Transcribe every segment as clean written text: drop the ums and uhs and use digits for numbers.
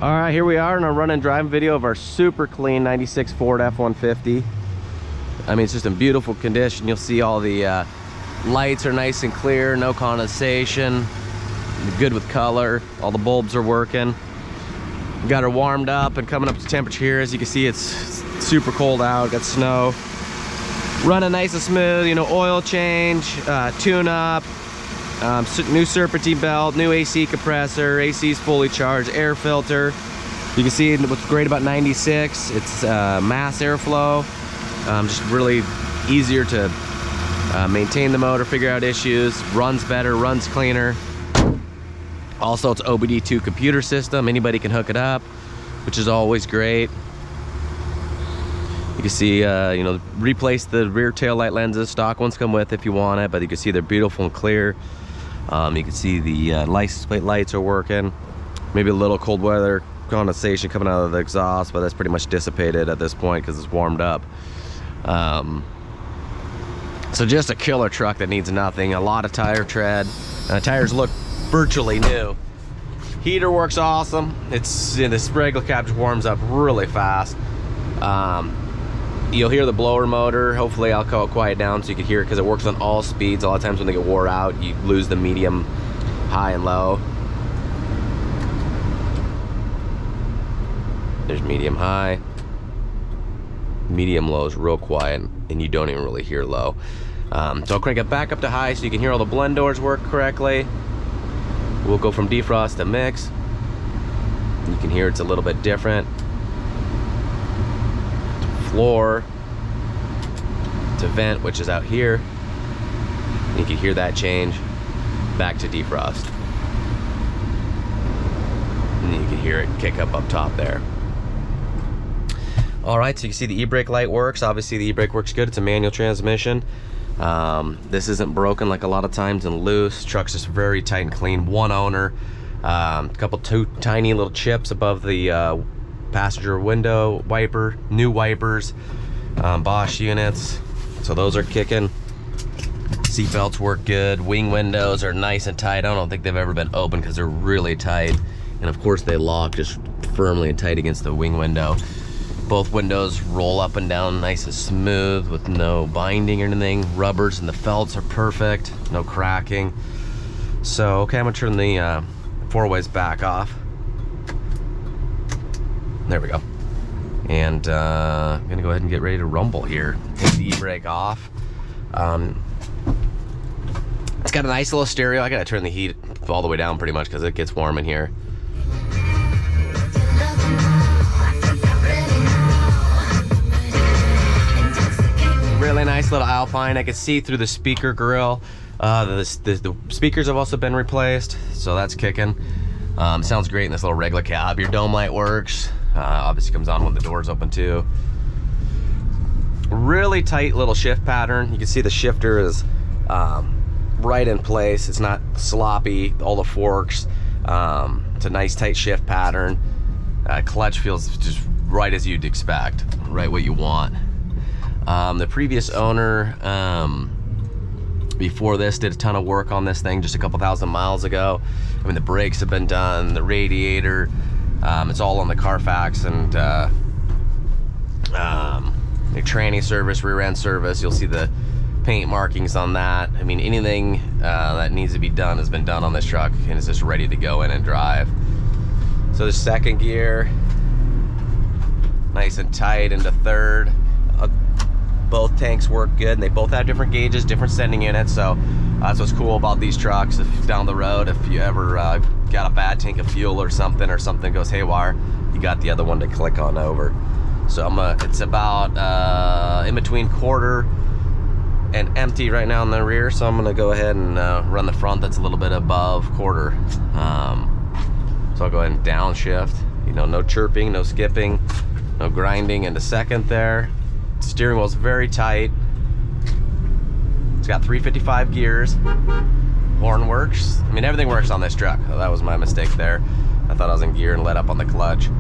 All right, here we are in our run and drive video of our super clean 96 Ford F-150. I mean, it's just in beautiful condition. You'll see all the lights are nice and clear, no condensation, good with color. All the bulbs are working. We got her warmed up and coming up to temperature here. As you can see, it's super cold out, got snow. Running nice and smooth, you know, oil change, tune up, new serpentine belt, new AC compressor, AC's fully charged, air filter. You can see what's great about 96, it's mass airflow, just really easier to maintain the motor, figure out issues, runs better, runs cleaner. Also, it's OBD2 computer system, anybody can hook it up, which is always great. You can see, you know, replace the rear tail light lenses, stock ones come with if you want it, but you can see they're beautiful and clear. You can see the license plate lights are working. Maybe a little cold weather condensation coming out of the exhaust, but that's pretty much dissipated at this point because it's warmed up. So just a killer truck that needs nothing. A lot of tire tread. Tires look virtually new. Heater works awesome. It's this regular cap just warms up really fast. You'll hear the blower motor. Hopefully I'll call it quiet down so you can hear it because it works on all speeds. A lot of times when they get wore out, you lose the medium, high, and low. There's medium high. Medium low is real quiet and you don't even really hear low. So I'll crank it back up to high so you can hear all the blend doors work correctly. We'll go from defrost to mix. You can hear it's a little bit different. Floor to vent, which is out here. You can hear that change. Back to defrost. And then you can hear it kick up top there. All right, so you can see the e-brake light works. Obviously the e-brake works good. It's a manual transmission. This isn't broken like a lot of times and loose. Truck's just very tight and clean. One owner. Two tiny little chips above the passenger window wiper, new wipers, Bosch units, so those are kicking. Seat belts work good. Wing windows are nice and tight. I don't think they've ever been open because they're really tight, and of course they lock just firmly and tight against the wing window. Both windows roll up and down nice and smooth with no binding or anything. Rubbers and the felts are perfect, no cracking. So okay, I'm gonna turn the four ways back off. There we go. And I'm gonna go ahead and get ready to rumble here. Take the e-brake off. It's got a nice little stereo. I gotta turn the heat all the way down pretty much because it gets warm in here. Really nice little Alpine. I can see through the speaker grill. The speakers have also been replaced, so that's kicking. Sounds great in this little regular cab. Your dome light works. Obviously comes on when the door's open too. Really tight little shift pattern. You can see the shifter is right in place. It's not sloppy, all the forks. It's a nice tight shift pattern. Clutch feels just right as you'd expect, right what you want. The previous owner, before this, did a ton of work on this thing just a couple thousand miles ago. I mean, the brakes have been done, the radiator, it's all on the Carfax, and the tranny service, rear end service. You'll see the paint markings on that. I mean, anything that needs to be done has been done on this truck, and it's just ready to go in and drive. So the second gear, nice and tight into third. Both tanks work good, and they both have different gauges, different sending units, so that's what's cool about these trucks. If down the road, if you ever got a bad tank of fuel or something goes haywire, you got the other one to click on over. So it's about in between quarter and empty right now in the rear, so I'm gonna go ahead and run the front that's a little bit above quarter. So I'll go ahead and downshift. You know, no chirping, no skipping, no grinding into second there. Steering wheel's very tight. It's got 355 gears. Horn works. I mean, everything works on this truck. Oh, that was my mistake there. I thought I was in gear and let up on the clutch.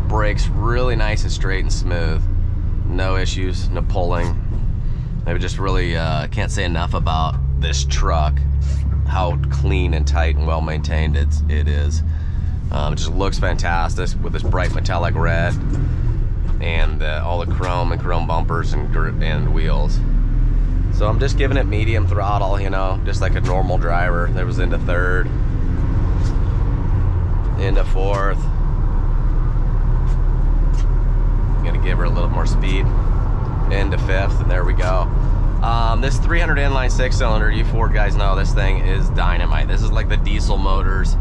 Brakes really nice and straight and smooth. No issues, no pulling. I just really can't say enough about this truck. how clean and tight and well maintained it is. It just looks fantastic with this bright metallic red and all the chrome and chrome bumpers and wheels. So I'm just giving it medium throttle, you know, just like a normal driver. There was into third, into fourth. I'm gonna give her a little more speed, into fifth, and there we go. This 300 inline 6-cylinder, you Ford guys know this thing is dynamite. This is like the diesel motors.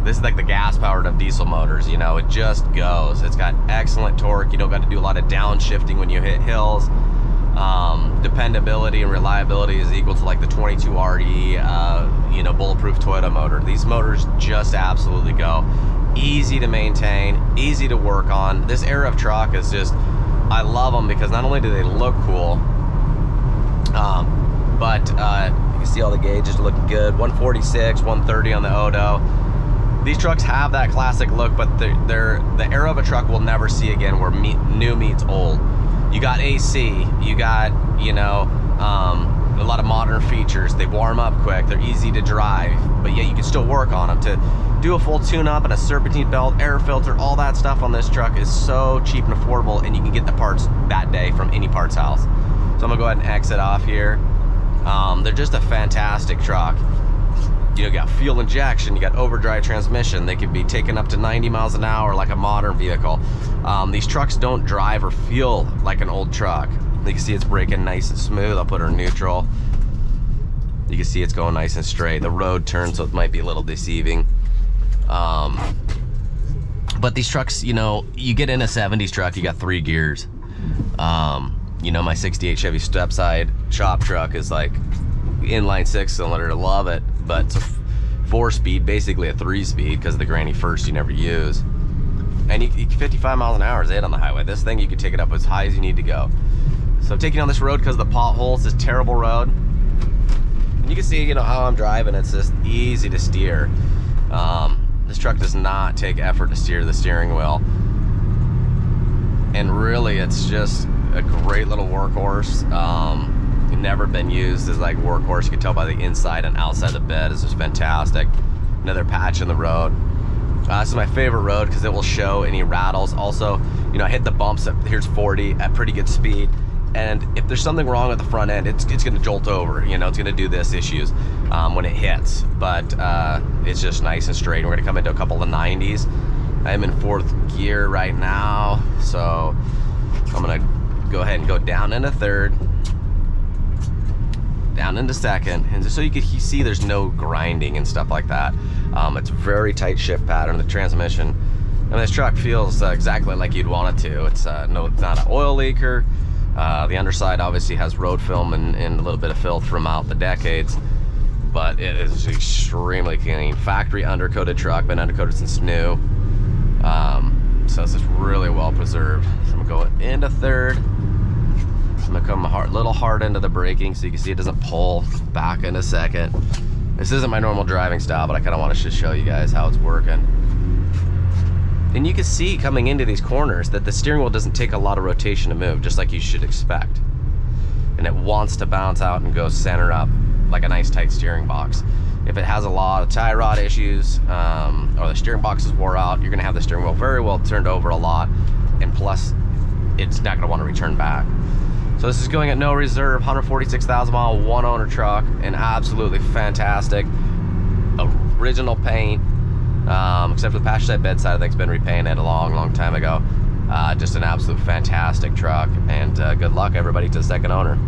This is like the gas powered of diesel motors, you know, it just goes. It's got excellent torque. You don't got to do a lot of downshifting when you hit hills. Dependability and reliability is equal to like the 22 RE, you know, bulletproof Toyota motor. These motors just absolutely go. Easy to maintain, easy to work on. This era of truck is just, I love them because not only do they look cool, but you can see all the gauges looking good. 146, 130 on the Odo. These trucks have that classic look, but the era of a truck we'll never see again where new meets old. You got AC, you got, you know, a lot of modern features. They warm up quick, they're easy to drive, but yet you can still work on them. To do a full tune-up and a serpentine belt, air filter, all that stuff on this truck is so cheap and affordable, and you can get the parts that day from any parts house. So I'm gonna go ahead and exit off here. They're just a fantastic truck. You know, you got fuel injection, you got overdrive transmission. They can be taken up to 90 miles an hour like a modern vehicle. These trucks don't drive or feel like an old truck. You can see it's braking nice and smooth. I'll put her in neutral. You can see it's going nice and straight. The road turns, so it might be a little deceiving. But these trucks, you know, you get in a 70s truck, you got 3 gears. You know, my 68 Chevy stepside shop truck is like inline 6-cylinder, love it, but it's a 4-speed, basically a 3-speed because of the granny first you never use. And you 55 miles an hour is it on the highway. This thing you can take it up as high as you need to go. So I'm taking on this road because of the potholes, this terrible road. And you can see, you know, how I'm driving. It's just easy to steer. This truck does not take effort to steer the steering wheel. And really, it's just a great little workhorse. Never been used as like workhorse. You can tell by the inside and outside the bed. It's just fantastic. Another patch in the road. This is my favorite road because it will show any rattles. Also, you know, I hit the bumps at, here's 40 at pretty good speed, and if there's something wrong at the front end, it's going to jolt over. You know, it's going to do this issues when it hits. But it's just nice and straight. We're going to come into a couple of 90s. I'm in 4th gear right now, so I'm going to go ahead and go down into 3rd. Down into 2nd, and just so you can see there's no grinding and stuff like that. It's very tight shift pattern. The transmission, and this truck feels exactly like you'd want it to. It's no, it's not an oil leaker. The underside obviously has road film and a little bit of filth from out the decades, but it is extremely clean. Factory undercoated truck, been undercoated since new. So it's just really well preserved. So I'm gonna go into 3rd. I'm gonna come a little hard into the braking so you can see it doesn't pull back into 2nd. This isn't my normal driving style, but I kind of want to just show you guys how it's working. And you can see coming into these corners that the steering wheel doesn't take a lot of rotation to move, just like you should expect. And it wants to bounce out and go center up like a nice tight steering box. If it has a lot of tie rod issues or the steering box is wore out, you're gonna have the steering wheel very well turned over a lot, and plus it's not gonna want to return back. So this is going at no reserve, 146,000 mile, 1 owner truck, and absolutely fantastic. Original paint, except for the passenger side bedside, I think it's been repainted a long time ago. Just an absolute fantastic truck, and good luck everybody to the second owner.